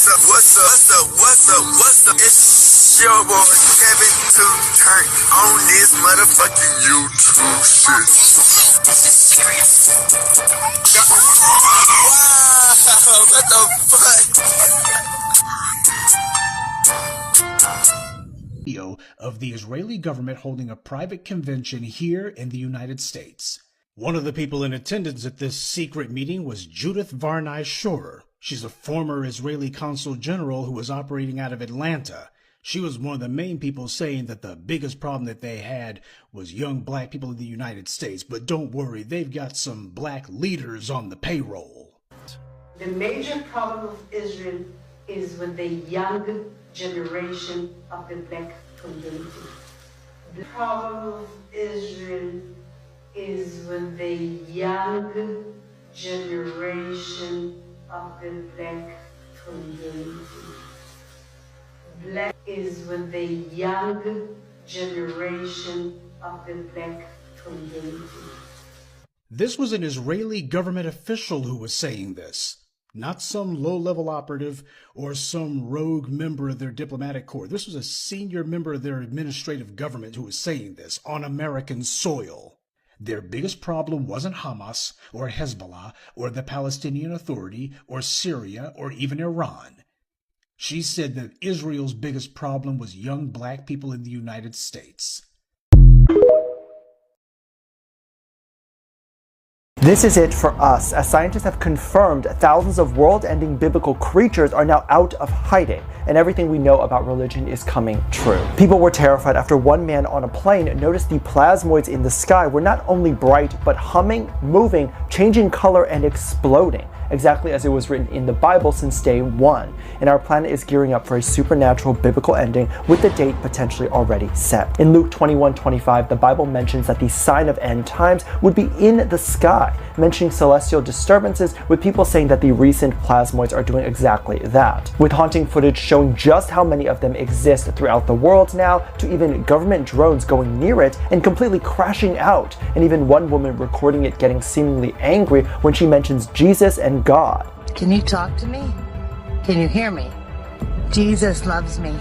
What's up? It's your boy Kevin to turn on this motherfucking YouTube shit. This is serious. Wow, what the fuck? Video of the Israeli government holding a private convention here in the United States. One of the people in attendance at this secret meeting was Judith Varney Shorer. She's a former Israeli consul general who was operating out of Atlanta. She was one of the main people saying that the biggest problem that they had was young black people in the United States. But don't worry, they've got some black leaders on the payroll. The major problem of Israel is with the young generation of the black community. The problem of Israel is with the young generation of the black community. Black is with the young generation of the black community. This was an Israeli government official who was saying this, not some low-level operative or some rogue member of their diplomatic corps. This was a senior member of their administrative government who was saying this on American soil. Their biggest problem wasn't Hamas or Hezbollah or the Palestinian Authority or Syria or even Iran. She said that Israel's biggest problem was young black people in the United States. This is it for us, as scientists have confirmed thousands of world-ending biblical creatures are now out of hiding, and everything we know about religion is coming true. People were terrified after one man on a plane noticed the plasmoids in the sky were not only bright, but humming, moving, changing color, and exploding, exactly as it was written in the Bible since day one. And our planet is gearing up for a supernatural biblical ending with the date potentially already set. In Luke 21:25, the Bible mentions that the sign of end times would be in the sky, mentioning celestial disturbances, with people saying that the recent plasmoids are doing exactly that, with haunting footage showing just how many of them exist throughout the world now, to even government drones going near it and completely crashing out, and even one woman recording it getting seemingly angry when she mentions Jesus and God. Can you talk to me? Can you hear me? Jesus loves me.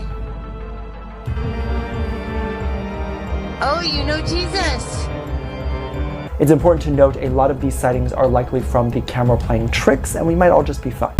Oh, you know Jesus. It's important to note a lot of these sightings are likely from the camera playing tricks, and we might all just be fine.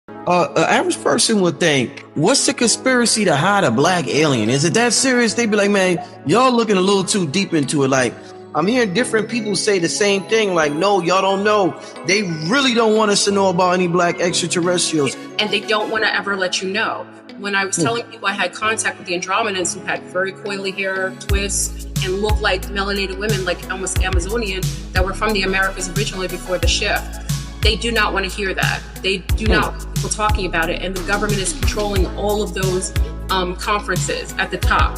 An average person would think, what's the conspiracy to hide a black alien? Is it that serious? They'd be like, man, y'all looking a little too deep into it. Like, I'm hearing different people say the same thing. Like, no, y'all don't know. They really don't want us to know about any black extraterrestrials. And they don't want to ever let you know. When I was telling people I had contact with the Andromedans who had very coily hair, twists, and looked like melanated women, like almost Amazonian, that were from the Americas originally before the shift. They do not want to hear that. They do not want people talking about it. And the government is controlling all of those conferences at the top.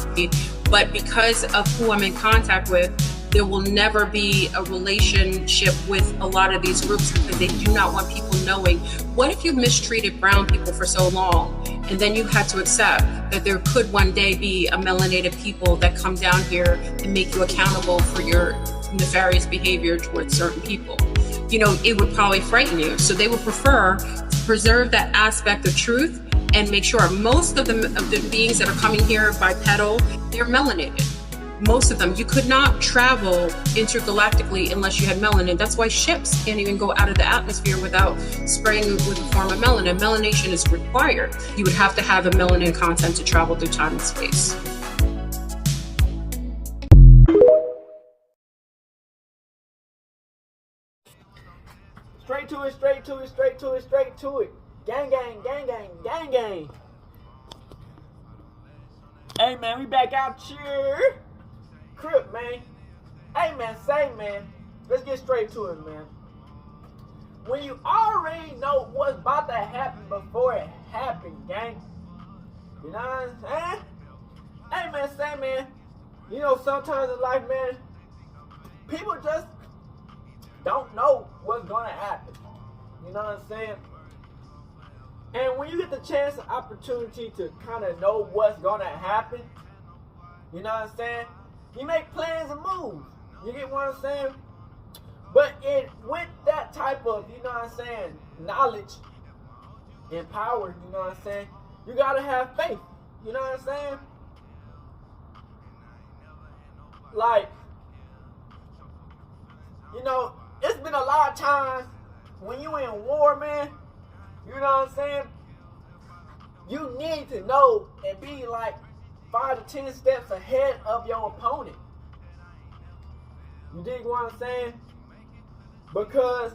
But because of who I'm in contact with, there will never be a relationship with a lot of these groups because they do not want people knowing. What if you mistreated brown people for so long and then you had to accept that there could one day be a melanated people that come down here and make you accountable for your nefarious behavior towards certain people? You know, it would probably frighten you. So they would prefer to preserve that aspect of truth and make sure most of the beings that are coming here bipedal, they're melanated. Most of them. You could not travel intergalactically unless you had melanin. That's why ships can't even go out of the atmosphere without spraying with a form of melanin. Melanation is required. You would have to have a melanin content to travel through time and space. Straight to it, straight to it, straight to it, straight to it. Gang, gang, gang, gang, gang, gang. Hey, man, we back out here. Crip, man. Hey, man, say, man. Let's get straight to it, man. When you already know what's about to happen before it happened, gang. You know what I'm saying? Hey, man, say, man. You know, sometimes in life, man, people just don't know what's going to happen. You know what I'm saying? And when you get the chance and opportunity to kind of know what's going to happen, you know what I'm saying? You make plans and moves. You get what I'm saying? But with that type type of, you know what I'm saying, knowledge and power, you know what I'm saying, you gotta have faith. You know what I'm saying? Like, you know, it's been a lot of times when you in war, man, you know what I'm saying? You need to know and be like 5 to 10 steps ahead of your opponent. You dig what I'm saying? Because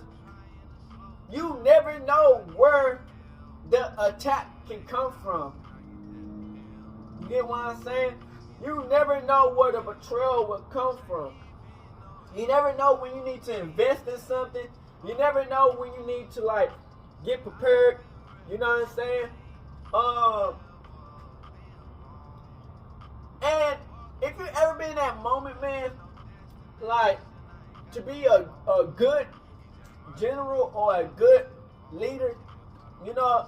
you never know where the attack can come from. You get what I'm saying? You never know where the betrayal will come from. You never know when you need to invest in something. You never know when you need to, like, get prepared. You know what I'm saying? And if you ever been in that moment, man, like, to be a good general or a good leader, you know,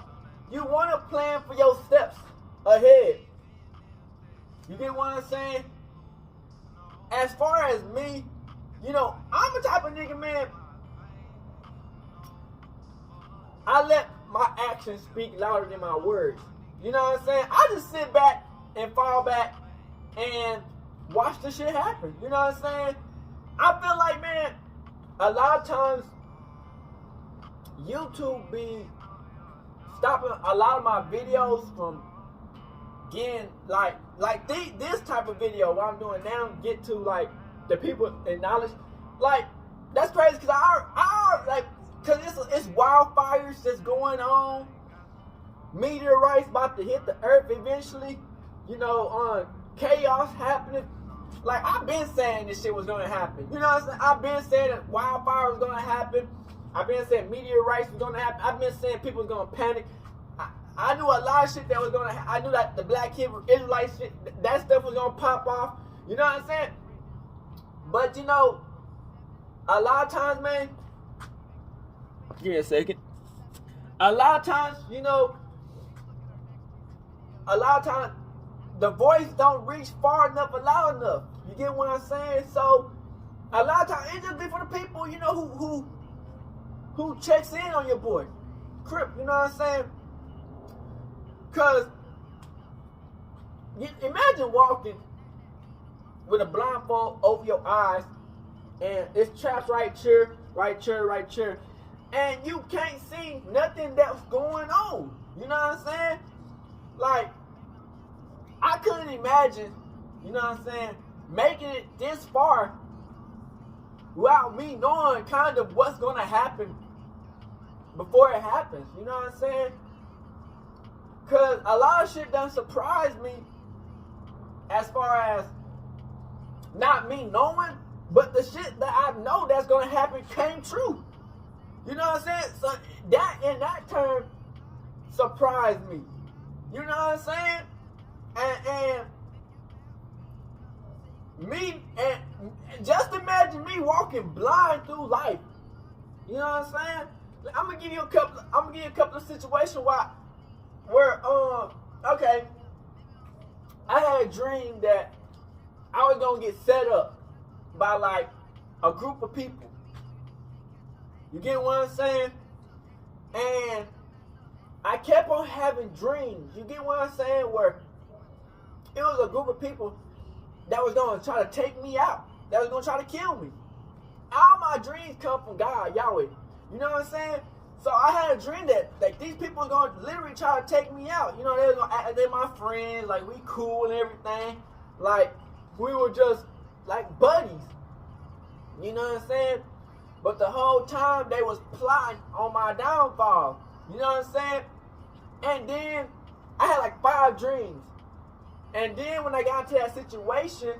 you want to plan for your steps ahead. You get what I'm saying? As far as me, you know, I'm the type of nigga, man, I let my actions speak louder than my words. You know what I'm saying? I just sit back and fall back and watch the shit happen. You know what I'm saying? I feel like, man, a lot of times YouTube be stopping a lot of my videos from getting like this type of video what I'm doing now get to like the people in knowledge. Like, that's crazy because I like, because it's wildfires that's going on, meteorites about to hit the earth eventually, you know, chaos happening. Like, I've been saying this shit was gonna happen. You know what I'm saying? I've been saying that wildfire was gonna happen. I've been saying meteorites was gonna happen. I've been saying people was gonna panic. I knew a lot of shit that was gonna happen. I knew that the Black Hebrew Israelite shit, that stuff was gonna pop off. You know what I'm saying? But, you know, a lot of times, man, give me a second. A lot of times, you know, a lot of times, the voice don't reach far enough or loud enough. You get what I'm saying? So, a lot of times, it just be for the people, you know, who checks in on your boy. Crip, you know what I'm saying? Because, imagine walking with a blindfold over your eyes, and it's traps right here, right here, right here, and you can't see nothing that's going on. You know what I'm saying? Like, I couldn't imagine, you know what I'm saying, making it this far without me knowing kind of what's going to happen before it happens. You know what I'm saying? Because a lot of shit done surprised me as far as not me knowing, but the shit that I know that's going to happen came true. You know what I'm saying? So that, in that term, surprised me. You know what I'm saying? And me, and just imagine me walking blind through life. You know what I'm saying? I'm gonna give you a couple of situations where okay, I had a dream that I was gonna get set up by like a group of people. You get what I'm saying? And I kept on having dreams. You get what I'm saying? Where it was a group of people that was going to try to take me out. That was going to try to kill me. All my dreams come from God, Yahweh. You know what I'm saying? So I had a dream that like these people were going to literally try to take me out. You know, they were going to act like they're my friends. Like, we cool and everything. Like, we were just like buddies. You know what I'm saying? But the whole time they was plotting on my downfall. You know what I'm saying? And then I had like 5 dreams. And then when I got into that situation,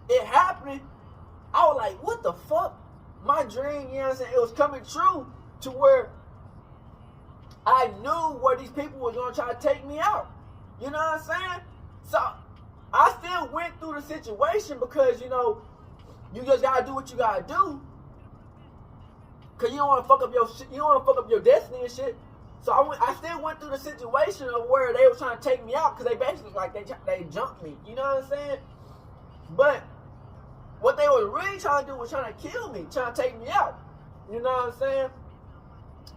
it happened, I was like, what the fuck? My dream, you know what I'm saying, it was coming true to where I knew where these people were going to try to take me out. You know what I'm saying? So I still went through the situation because, you know, you just got to do what you got to do. Because you don't want to fuck up your shit. You don't want to fuck up your destiny and shit. So I still went through the situation of where they were trying to take me out because they basically like they jumped me. You know what I'm saying? But what they were really trying to do was trying to kill me, trying to take me out. You know what I'm saying?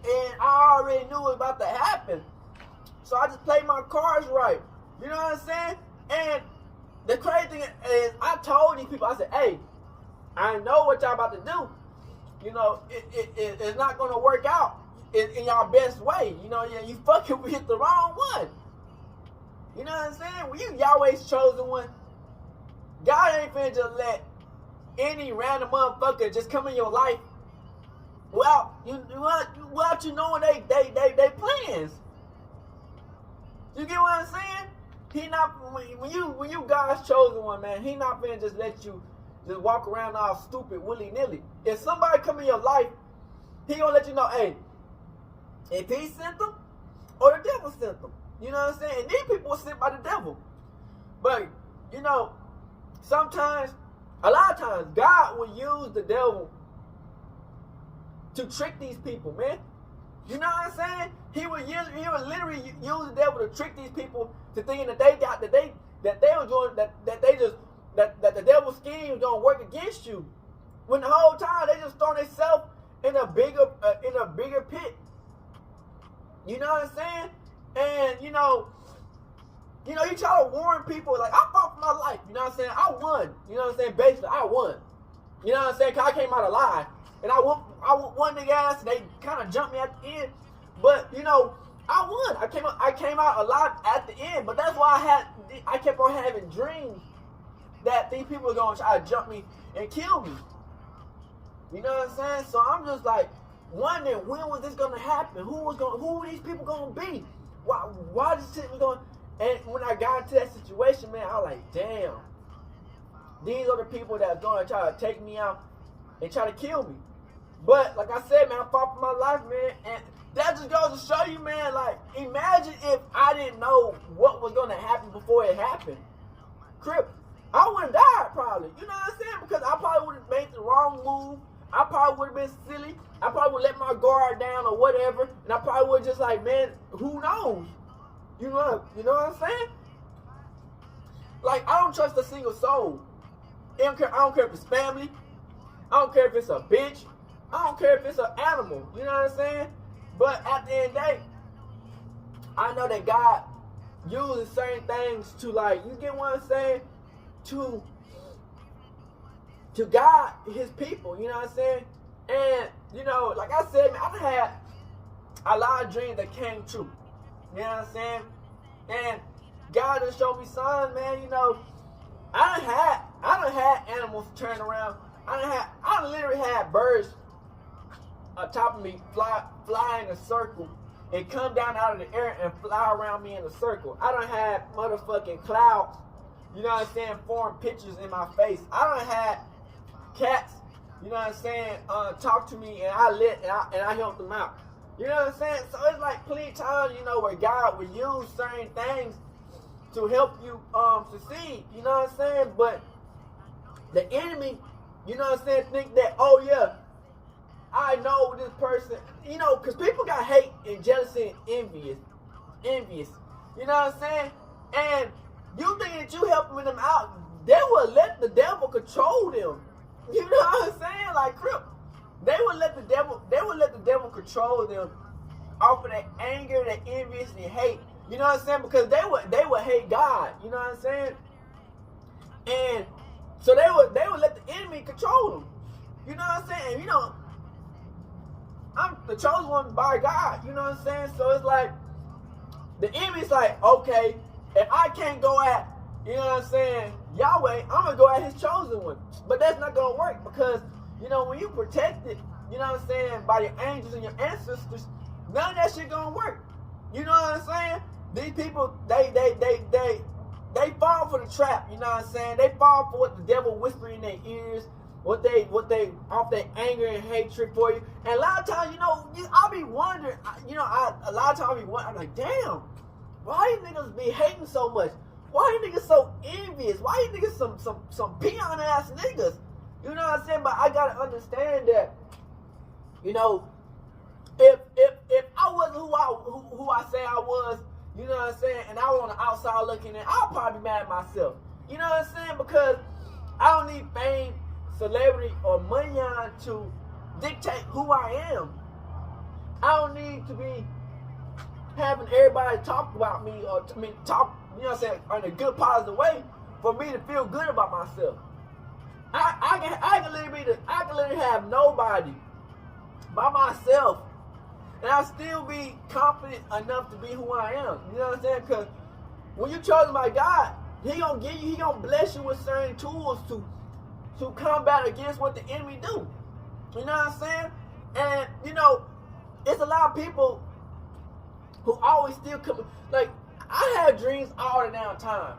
And I already knew it was about to happen. So I just played my cards right. You know what I'm saying? And the crazy thing is, I told these people, I said, hey, I know what y'all about to do. You know, it's not going to work out in y'all best way. You know, you fucking hit the wrong one. You know what I'm saying? When you Yahweh's chosen one, God ain't finna just let any random motherfucker just come in your life without you knowing they plans. You get what I'm saying? He not when you God's chosen one, man. He not finna just let you just walk around all stupid willy nilly. If somebody come in your life, he gonna let you know, hey, if he sent them or the devil sent them. You know what I'm saying? And these people were sent by the devil. But you know, sometimes, a lot of times, God will use the devil to trick these people, man. You know what I'm saying? He would literally use the devil to trick these people to thinking that the devil's scheme was gonna work against you, when the whole time they just throw themselves in a bigger pit. You know what I'm saying? And you try to warn people, like, I fought for my life. You know what I'm saying? I won. You know what I'm saying? Basically, I won. You know what I'm saying? Cause I came out alive. And I whooped one nigga ass, and they kind of jumped me at the end. But, you know, I won. I came out alive at the end. But that's why I kept on having dreams that these people were going to try to jump me and kill me. You know what I'm saying? So I'm just like wondering, when was this going to happen? Who were these people going to be? Why this shit was going? And when I got into that situation, man, I was like, damn. These are the people that's going to try to take me out and try to kill me. But like I said, man, I fought for my life, man. And that just goes to show you, man, like, imagine if I didn't know what was going to happen before it happened. Crip, I would have died probably. You know what I'm saying? Because I probably would have made the wrong move. I probably would have been silly. I probably would let my guard down or whatever. And I probably would just like, man, who knows? You know what I'm saying? Like, I don't trust a single soul. I don't care if it's family. I don't care if it's a bitch. I don't care if it's an animal. You know what I'm saying? But at the end of the day, I know that God uses certain things to, like, you get what I'm saying? To guide his people. You know what I'm saying? And, you know, like I said, man, I've had a lot of dreams that came true. You know what I'm saying? And God has showed me signs, man. You know, I done had animals turn around. I literally had birds on top of me fly in a circle and come down out of the air and fly around me in a circle. I done had motherfucking clouds, you know what I'm saying, form pictures in my face. I done had cats, you know what I'm saying, talk to me, and I helped them out. You know what I'm saying? So it's like plenty of times, you know, where God will use certain things to help you succeed. You know what I'm saying? But the enemy, you know what I'm saying, think that, oh yeah, I know this person, you know, because people got hate and jealousy and envious. You know what I'm saying? And you think that you helping them out, they will let the devil control them. You know what I'm saying? Like, Crip, they would let the devil control them off of that anger, that envious, and hate. You know what I'm saying? Because they would hate God. You know what I'm saying? And so they would let the enemy control them. You know what I'm saying? And, you know, I'm the chosen one by God. You know what I'm saying? So it's like the enemy's like, okay, if I can't go at, you know what I'm saying, Yahweh, I'm gonna go at his chosen one. But that's not gonna work, because, you know, when you protected, you know what I'm saying, by your angels and your ancestors, none of that shit gonna work. You know what I'm saying? These people, they fall for the trap. You know what I'm saying? They fall for what the devil whisper in their ears, what they off their anger and hatred for you. And a lot of times, you know, I'll be wondering, you know, a lot of times I'll be wondering, I'm like, damn, why these niggas be hating so much? Why these niggas so envious? Why these niggas some peon ass niggas? You know what I'm saying? But I gotta understand that, you know, if I wasn't who I say I was, you know what I'm saying, and I was on the outside looking in, I'll probably be mad at myself. You know what I'm saying? Because I don't need fame. celebrity or money on to dictate who I am. I don't need to be having everybody talk about me or talk, you know what I'm saying, in a good positive way for me to feel good about myself. I can literally have nobody by myself, and I still be confident enough to be who I am. You know what I'm saying? Because when you're chosen by God, He gonna bless you with certain tools to combat against what the enemy do. You know what I'm saying? And you know, it's a lot of people who always still come. Like, I have dreams all the damn time.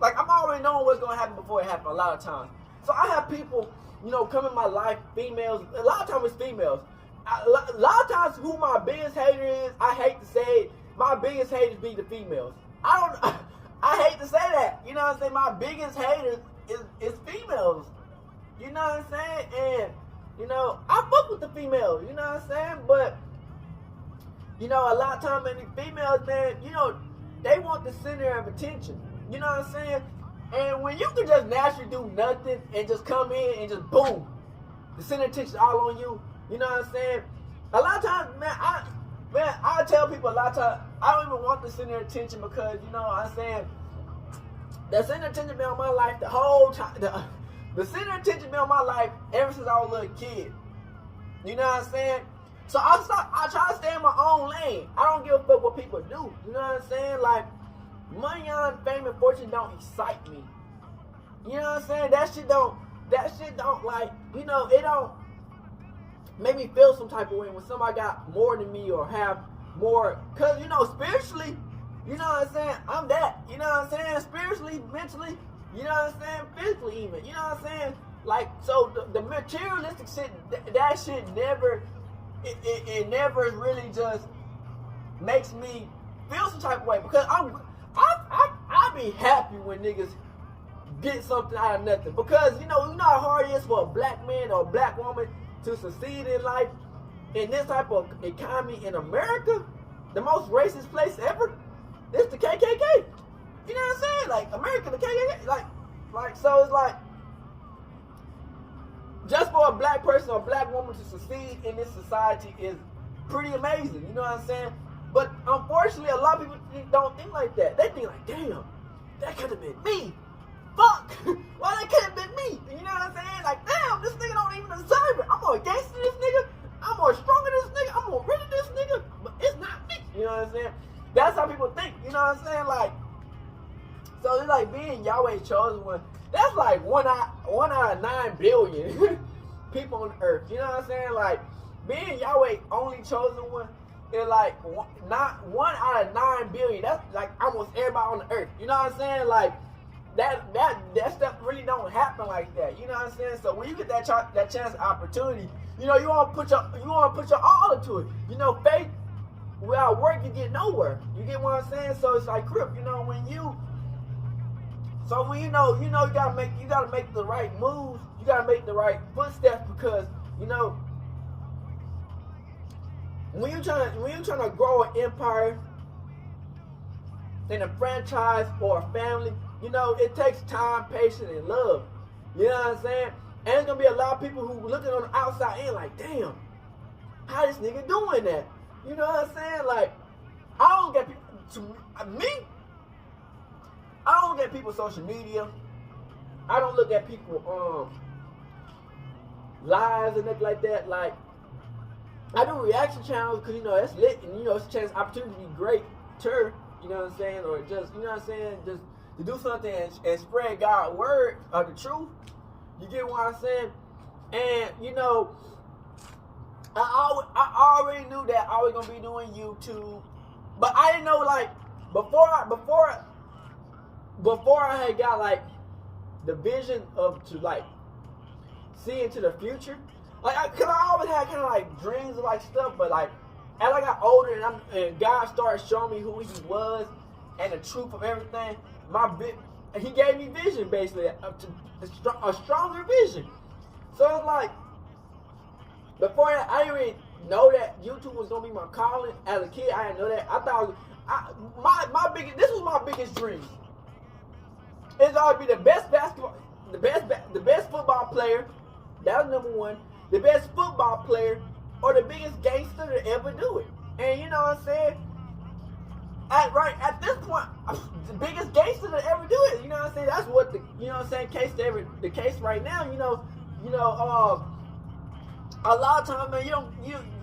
Like, I'm already knowing what's gonna happen before it happens a lot of times. So I have people, you know, come in my life, females. A lot of times it's females. A lot of times who my biggest hater is, I hate to say it, my biggest haters be the females. I hate to say that. You know what I'm saying? My biggest haters is females. You know what I'm saying? And, you know, I fuck with the females. You know what I'm saying? But, you know, a lot of times, man, the females, man, you know, they want the center of attention. You know what I'm saying? And when you can just naturally do nothing and just come in and just boom, the center of attention all on you. You know what I'm saying? A lot of times, man, I tell people a lot of times, I don't even want the center of attention because, you know what I'm saying, the center of attention been on my life the whole time. The center of attention been on my life ever since I was a little kid. You know what I'm saying? So I try to stay in my own lane. I don't give a fuck what people do. You know what I'm saying? Like, money on fame and fortune don't excite me. You know what I'm saying? That shit don't like, you know, it don't make me feel some type of way when somebody got more than me or have more. Cause, you know, spiritually, you know what I'm saying, I'm that. You know what I'm saying? Spiritually, mentally, you know what I'm saying? Physically even. You know what I'm saying? Like, so the materialistic shit, that shit never, it never really just makes me feel some type of way. Because I be happy when niggas get something out of nothing. Because, you know how hard it is for a black man or a black woman to succeed in life in this type of economy in America, the most racist place ever. It's the KKK. You know what I'm saying? Like, America, the KKK. Like, so it's like, just for a black person or a black woman to succeed in this society is pretty amazing. You know what I'm saying? But unfortunately, a lot of people don't think like that. They think like, damn, that could have been me. Fuck. Why that could have been me? You know what I'm saying? Like, damn, this nigga don't even deserve it. I'm more gangster than this nigga. I'm more stronger than this nigga. I'm more rich than this nigga. But it's not me. You know what I'm saying? That's how people think. You know what I'm saying? Like, so it's like being Yahweh's chosen one. That's like one out of 9 billion people on the earth. You know what I'm saying? Like, being Yahweh only chosen one is like not 1 out of 9 billion. That's like almost everybody on the earth. You know what I'm saying? Like, that stuff really don't happen like that. You know what I'm saying? So when you get that chance, opportunity, you know, you want to put your all into it. You know, faith without work, you get nowhere. You get what I'm saying? So it's like, Crip, you know, when you gotta make the right moves. You gotta make the right footsteps because, you know, when you're trying to grow an empire in a franchise or a family, you know, it takes time, patience, and love. You know what I'm saying? And there's gonna be a lot of people who looking on the outside in like, damn, how this nigga doing that? You know what I'm saying? Like, I don't get people, I don't get people social media. I don't look at people lives and nothing like that. Like, I do reaction channels because, you know, that's lit and, you know, it's a chance, opportunity to be great, you know what I'm saying? Or just, you know what I'm saying? Just to do something and spread God's word of the truth. You get what I'm saying? And, you know, I already knew that I was going to be doing YouTube. But I didn't know, like, before I had got, like, the vision to, like, see into the future. Like, because I always had kind of, like, dreams of, like, stuff. But, like, as I got older and God started showing me who he was and the truth of everything, he gave me vision, basically, a stronger vision. So it's like, before that, I didn't really know that YouTube was gonna be my calling. As a kid, I didn't know that. I thought this was my biggest dream. It's always be the best basketball, the best football player, That was number one. The best football player or the biggest gangster to ever do it. And you know what I'm saying? At this point, the biggest gangster to ever do it. You know what I'm saying? That's what the the case right now. A lot of times, man, you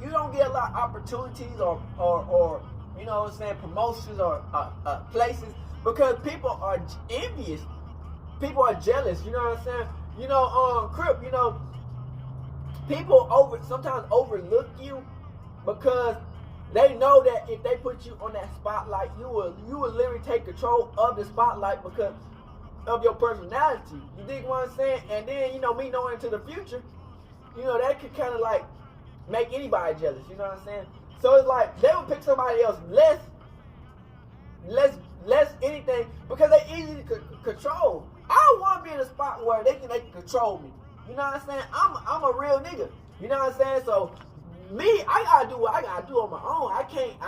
don't get a lot of opportunities or you know what I'm saying, promotions or places because people are envious. People are jealous. You know what I'm saying? Crip. People sometimes overlook you because they know that if they put you on that spotlight, you will literally take control of the spotlight because of your personality. You dig what I'm saying? And then, me knowing into the future, that could kind of like make anybody jealous. You know what I'm saying? So it's like they would pick somebody else less anything because they easy to control. I don't want to be in a spot where they can control me. You know what I'm saying? I'm a real nigga. You know what I'm saying? So me, I gotta do what I gotta do on my own. I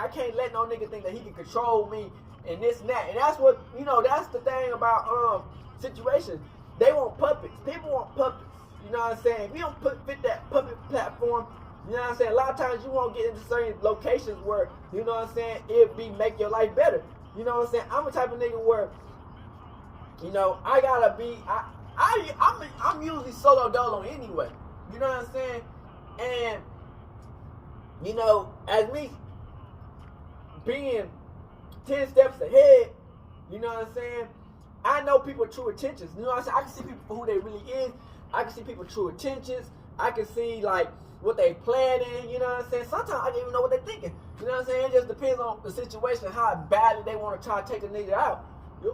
can't let no nigga think that he can control me and this and that. And that's what that's the thing about situations. They want puppets. People want puppets. You know what I'm saying? If you don't fit that puppet platform, you know what I'm saying? A lot of times you won't get into certain locations where, you know what I'm saying, make your life better. You know what I'm saying? I'm the type of nigga where, I gotta be I'm usually solo dolo anyway. You know what I'm saying? And as me being 10 steps ahead, you know what I'm saying? I know people's true intentions. You know what I'm saying? I can see people for who they really is. I can see people's true intentions. I can see like what they planning. You know what I'm saying? Sometimes I don't even know what they're thinking. You know what I'm saying? It just depends on the situation, how badly they want to try to take a nigga out,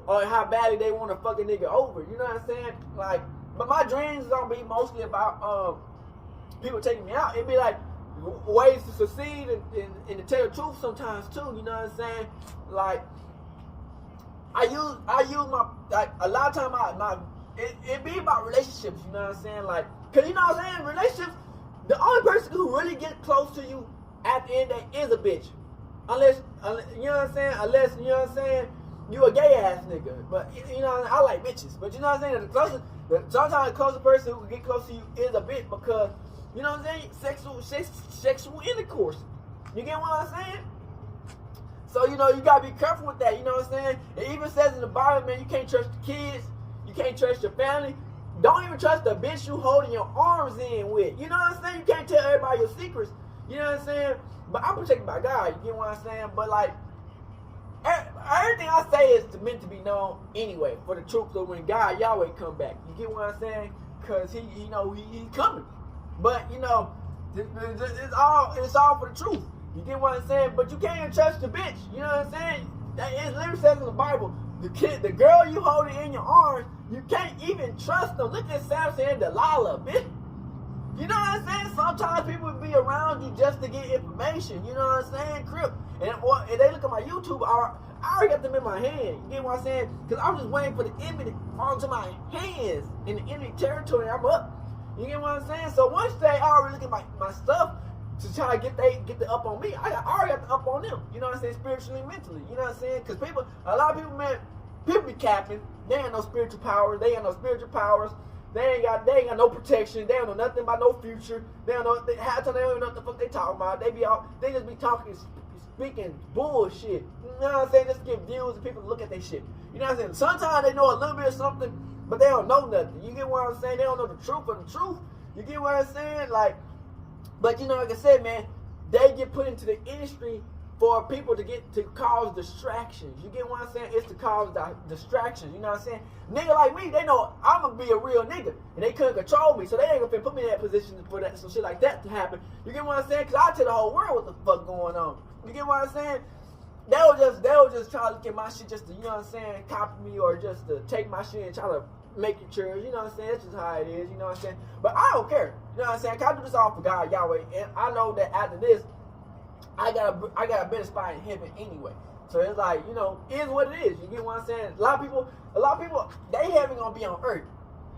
or how badly they want to fuck a nigga over. You know what I'm saying? Like, but my dreams is gonna be mostly about people taking me out. It'd be like ways to succeed and to tell the truth sometimes too. You know what I'm saying? Like, I use my, like, a lot of time it be about relationships. You know what I'm saying? Like, cause you know what I'm saying? Relationships, the only person who really gets close to you at the end of the day is a bitch. Unless you know what I'm saying? Unless, you know what I'm saying, you a gay ass nigga. But you know, I like bitches. But you know what I'm saying? Sometimes the closest person who can get close to you is a bitch because, you know what I'm saying, sexual intercourse. You get what I'm saying? So, you gotta be careful with that. You know what I'm saying? It even says in the Bible, man, you can't trust the kids. You can't trust your family. Don't even trust the bitch you holding your arms in with. You know what I'm saying? You can't tell everybody your secrets. You know what I'm saying? But I'm protected by God. You get what I'm saying? But like, everything I say is meant to be known anyway, for the truth of when God Yahweh come back. You get what I'm saying? Cause he's coming. But it's all for the truth. You get what I'm saying? But you can't trust the bitch. You know what I'm saying? It literally says in the Bible, the girl you holding in your arms, you can't even trust them. Look at Samson and Delilah, bitch. You know what I'm saying? Sometimes people be around you just to get information. You know what I'm saying? Crip. And they look at my YouTube, I already got them in my hand. You get what I'm saying? Because I'm just waiting for the enemy to fall into my hands in the enemy territory. I'm up. You get what I'm saying? So once they already look at my stuff to try to get the up on me, I already got the up on them. You know what I'm saying? Spiritually, mentally. You know what I'm saying? Because a lot of people, man, people be capping. They ain't no spiritual powers. They ain't got no protection. They don't know nothing about no future. They don't know. Half the time they don't even know what the fuck they talking about. They just be talking, speaking bullshit. You know what I'm saying? Just to get views and people to look at their shit. You know what I'm saying? Sometimes they know a little bit of something, but they don't know nothing. You get what I'm saying? They don't know the truth of the truth. You get what I'm saying? Like, but like I said, man, they get put into the industry for people to cause distractions. You get what I'm saying? It's to cause distractions. You know what I'm saying? Nigga like me, they know I'm gonna be a real nigga, and they couldn't control me, so they ain't gonna put me in that position for that, some shit like that to happen. You get what I'm saying? Cause I tell the whole world what the fuck going on. You get what I'm saying? They'll just try to look at my shit just to, you know what I'm saying, copy me or just to take my shit and try to make it yours. You know what I'm saying? That's just how it is. You know what I'm saying? But I don't care. You know what I'm saying? Cause I do this all for God Yahweh, and I know that after this, I got a better spot in heaven anyway. So it's like, it is what it is. You get what I'm saying? A lot of people, they heaven gonna be on earth.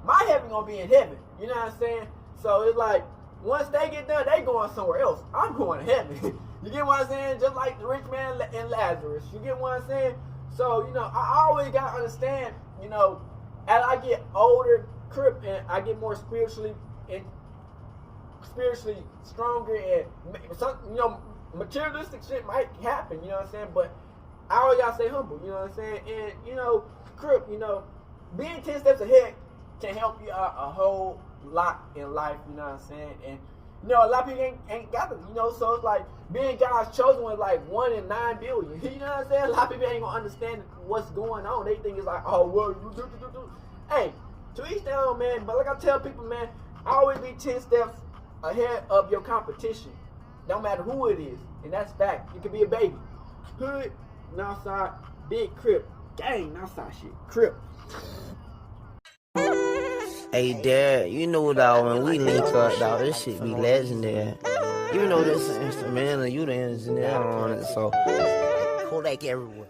My heaven gonna be in heaven. You know what I'm saying? So it's like, once they get done, they going somewhere else. I'm going to heaven. You get what I'm saying? Just like the rich man and Lazarus. You get what I'm saying? So, I always gotta understand, as I get older, and I get more spiritually spiritually stronger, and some, you know, materialistic shit might happen, you know what I'm saying? But all y'all stay humble, you know what I'm saying? And, you know, Crip, you know, being 10 steps ahead can help you out a whole lot in life, you know what I'm saying? And, you know, a lot of people ain't got it, you know, so it's like being God's chosen was like 1 in 9 billion, you know what I'm saying? A lot of people ain't gonna understand what's going on. They think it's like, oh, well, you do. Hey, to each their own, man, but like I tell people, man, always be 10 steps ahead of your competition. Don't matter who it is, and that's fact. It could be a baby. Hood, Northside, big Crip, gang, Northside shit, Crip. Hey, Dad, you know, dog, when we link up, dog, this shit be legendary. You know this instrumental, you the engineer on it, so Kodak everywhere.